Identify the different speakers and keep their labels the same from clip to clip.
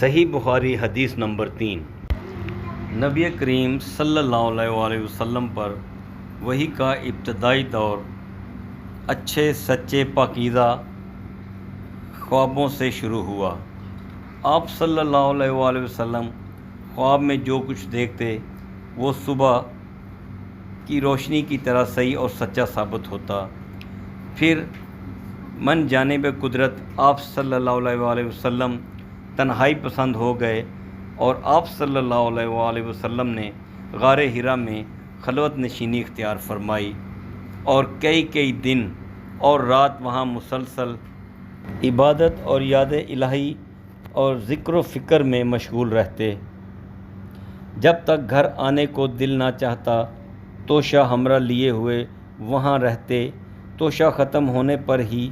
Speaker 1: صحیح بخاری حدیث نمبر 3۔ نبی کریم صلی اللہ علیہ وسلم پر وحی کا ابتدائی دور اچھے سچے پاکیزہ خوابوں سے شروع ہوا۔ آپ صلی اللہ علیہ وسلم خواب میں جو کچھ دیکھتے وہ صبح کی روشنی کی طرح صحیح اور سچا ثابت ہوتا۔ پھر من جانب قدرت آپ صلی اللہ علیہ وسلم تنہائی پسند ہو گئے اور آپ صلی اللہ علیہ وسلم نے غار حرا میں خلوت نشینی اختیار فرمائی اور کئی دن اور رات وہاں مسلسل عبادت اور یاد الہی اور ذکر و فکر میں مشغول رہتے۔ جب تک گھر آنے کو دل نہ چاہتا توشہ ہمراہ لیے ہوئے وہاں رہتے۔ توشہ ختم ہونے پر ہی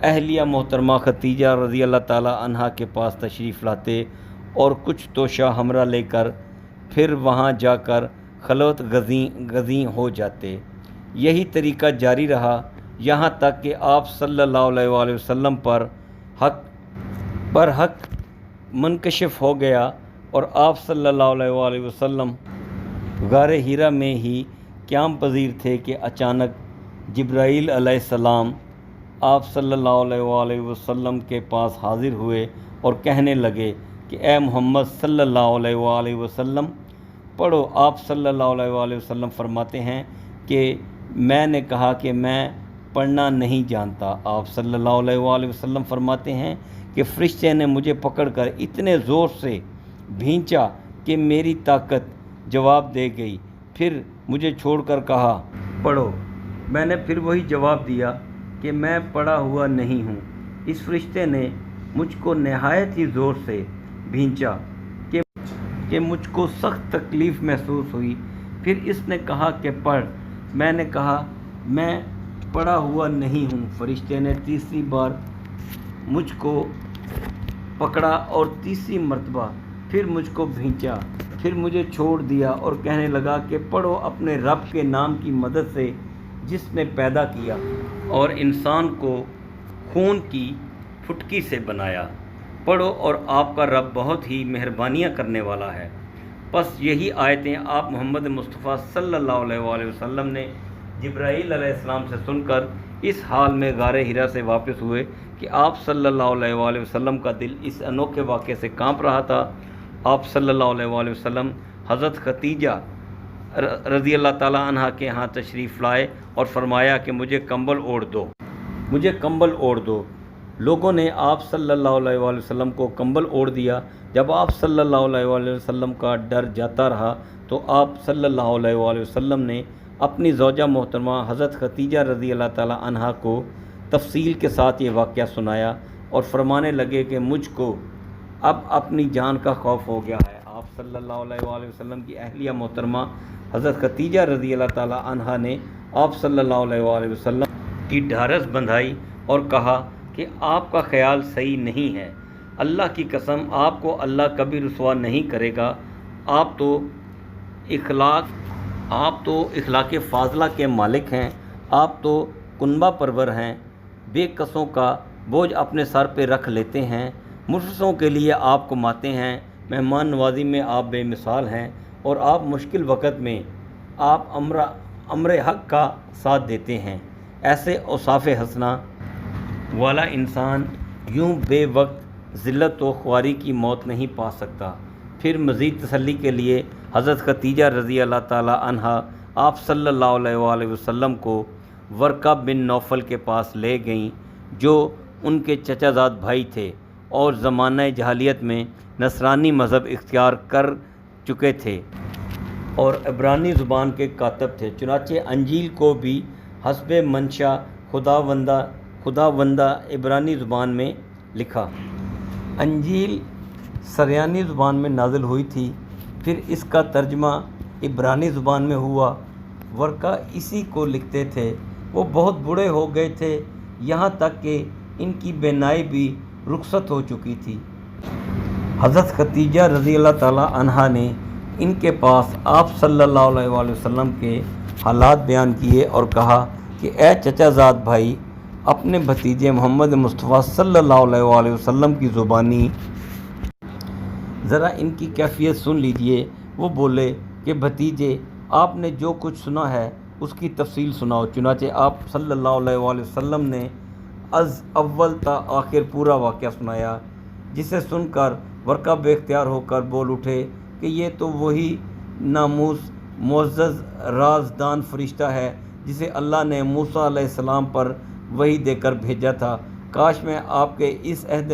Speaker 1: اہلیہ محترمہ خدیجہ رضی اللہ تعالی عنہا کے پاس تشریف لاتے اور کچھ توشہ ہمراہ لے کر پھر وہاں جا کر خلوت گزیں ہو جاتے۔ یہی طریقہ جاری رہا یہاں تک کہ آپ صلی اللہ علیہ وسلم پر حق منکشف ہو گیا اور آپ صلی اللہ علیہ وسلم غار حرا میں ہی قیام پذیر تھے کہ اچانک جبرائیل علیہ السلام آپ صلی اللہ علیہ وسلم کے پاس حاضر ہوئے اور کہنے لگے کہ اے محمد صلی اللہ علیہ وسلم پڑھو۔ آپ صلی اللہ علیہ وسلم فرماتے ہیں کہ میں نے کہا کہ میں پڑھنا نہیں جانتا۔ آپ صلی اللہ علیہ وسلم فرماتے ہیں کہ فرشتے نے مجھے پکڑ کر اتنے زور سے بھینچا کہ میری طاقت جواب دے گئی، پھر مجھے چھوڑ کر کہا پڑھو۔ میں نے پھر وہی جواب دیا کہ میں پڑھا ہوا نہیں ہوں۔ اس فرشتے نے مجھ کو نہایت ہی زور سے بھینچا کہ مجھ کو سخت تکلیف محسوس ہوئی۔ پھر اس نے کہا کہ پڑھ۔ میں نے کہا میں پڑھا ہوا نہیں ہوں۔ فرشتے نے تیسری بار مجھ کو پکڑا اور تیسری مرتبہ پھر مجھ کو بھینچا، پھر مجھے چھوڑ دیا اور کہنے لگا کہ پڑھو اپنے رب کے نام کی مدد سے جس نے پیدا کیا اور انسان کو خون کی پھٹکی سے بنایا۔ پڑھو اور آپ کا رب بہت ہی مہربانیاں کرنے والا ہے۔ پس یہی آیتیں آپ محمد مصطفیٰ صلی اللہ علیہ وسلم نے جبرائیل علیہ السلام سے سن کر اس حال میں غار حرا سے واپس ہوئے کہ آپ صلی اللہ علیہ وسلم کا دل اس انوکھے واقعے سے کانپ رہا تھا۔ آپ صلی اللہ علیہ وسلم حضرت خدیجہ رضی اللہ تعالیٰ عنہا کے ہاں تشریف لائے اور فرمایا کہ مجھے کمبل اوڑھ دو۔ لوگوں نے آپ صلی اللہ علیہ وسلم کو کمبل اوڑھ دیا۔ جب آپ صلی اللہ علیہ وسلم کا ڈر جاتا رہا تو آپ صلی اللہ علیہ وسلم نے اپنی زوجہ محترمہ حضرت خدیجہ رضی اللہ تعالیٰ عنہا کو تفصیل کے ساتھ یہ واقعہ سنایا اور فرمانے لگے کہ مجھ کو اب اپنی جان کا خوف ہو گیا ہے۔ آپ صلی اللہ علیہ وسلم کی اہلیہ محترمہ حضرت خدیجہ رضی اللہ تعالیٰ عنہا نے آپ صلی اللہ علیہ وسلم کی ڈھارس بندھائی اور کہا کہ آپ کا خیال صحیح نہیں ہے۔ اللہ کی قسم آپ کو اللہ کبھی رسوا نہیں کرے گا۔ آپ تو اخلاق فاضلہ کے مالک ہیں۔ آپ تو کنبہ پرور ہیں، بے کسوں کا بوجھ اپنے سر پہ رکھ لیتے ہیں، مفلسوں کے لیے آپ کماتے ہیں، مہمان نوازی میں آپ بے مثال ہیں اور آپ مشکل وقت میں آپ امر حق کا ساتھ دیتے ہیں۔ ایسے اوصاف حسنہ والا انسان یوں بے وقت ذلت و خواری کی موت نہیں پا سکتا۔ پھر مزید تسلی کے لیے حضرت خدیجہ رضی اللہ تعالی عنہا آپ صلی اللہ علیہ وسلم کو ورقہ بن نوفل کے پاس لے گئیں جو ان کے چچا زاد بھائی تھے اور زمانہ جاہلیت میں نصرانی مذہب اختیار کر چکے تھے اور عبرانی زبان کے کاتب تھے۔ چنانچہ انجیل کو بھی حسب منشا خداوندہ عبرانی زبان میں لکھا۔ انجیل سریانی زبان میں نازل ہوئی تھی، پھر اس کا ترجمہ عبرانی زبان میں ہوا۔ ورقہ اسی کو لکھتے تھے۔ وہ بہت بوڑھے ہو گئے تھے، یہاں تک کہ ان کی بینائی بھی رخصت ہو چکی تھی۔ حضرت خدیجہ رضی اللہ تعالی عنہا نے ان کے پاس آپ صلی اللہ علیہ وسلم کے حالات بیان کیے اور کہا کہ اے چچا زاد بھائی، اپنے بھتیجے محمد مصطفیٰ صلی اللہ علیہ وسلم کی زبانی ذرا ان کی کیفیت سن لیجئے۔ وہ بولے کہ بھتیجے، آپ نے جو کچھ سنا ہے اس کی تفصیل سناؤ۔ چنانچہ آپ صلی اللہ علیہ وآلہ وسلم نے از اول تا آخر پورا واقعہ سنایا، جسے سن کر ورقہ بے اختیار ہو کر بول اٹھے کہ یہ تو وہی ناموس معزز رازدان فرشتہ ہے جسے اللہ نے موسیٰ علیہ السلام پر وحی دے کر بھیجا تھا۔ کاش میں آپ کے اس عہد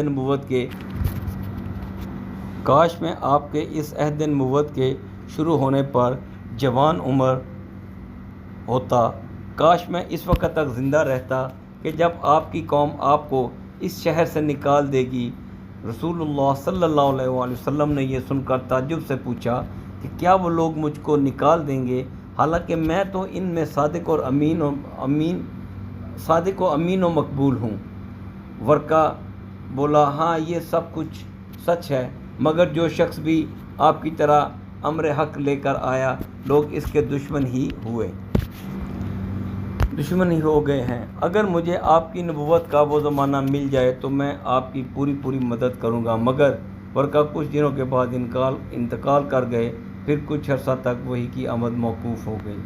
Speaker 1: نبوت کے شروع ہونے پر جوان عمر ہوتا، کاش میں اس وقت تک زندہ رہتا کہ جب آپ کی قوم آپ کو اس شہر سے نکال دے گی۔ رسول اللہ صلی اللہ علیہ وآلہ وسلم نے یہ سن کر تعجب سے پوچھا کہ کیا وہ لوگ مجھ کو نکال دیں گے، حالانکہ میں تو ان میں صادق و امین و مقبول ہوں۔ ورقہ بولا، ہاں یہ سب کچھ سچ ہے، مگر جو شخص بھی آپ کی طرح امر حق لے کر آیا، لوگ اس کے دشمن ہی ہو گئے ہیں۔ اگر مجھے آپ کی نبوت کا وہ زمانہ مل جائے تو میں آپ کی پوری مدد کروں گا۔ مگر ورقہ کچھ دنوں کے بعد انتقال کر گئے، پھر کچھ عرصہ تک وحی کی آمد موقوف ہو گئی۔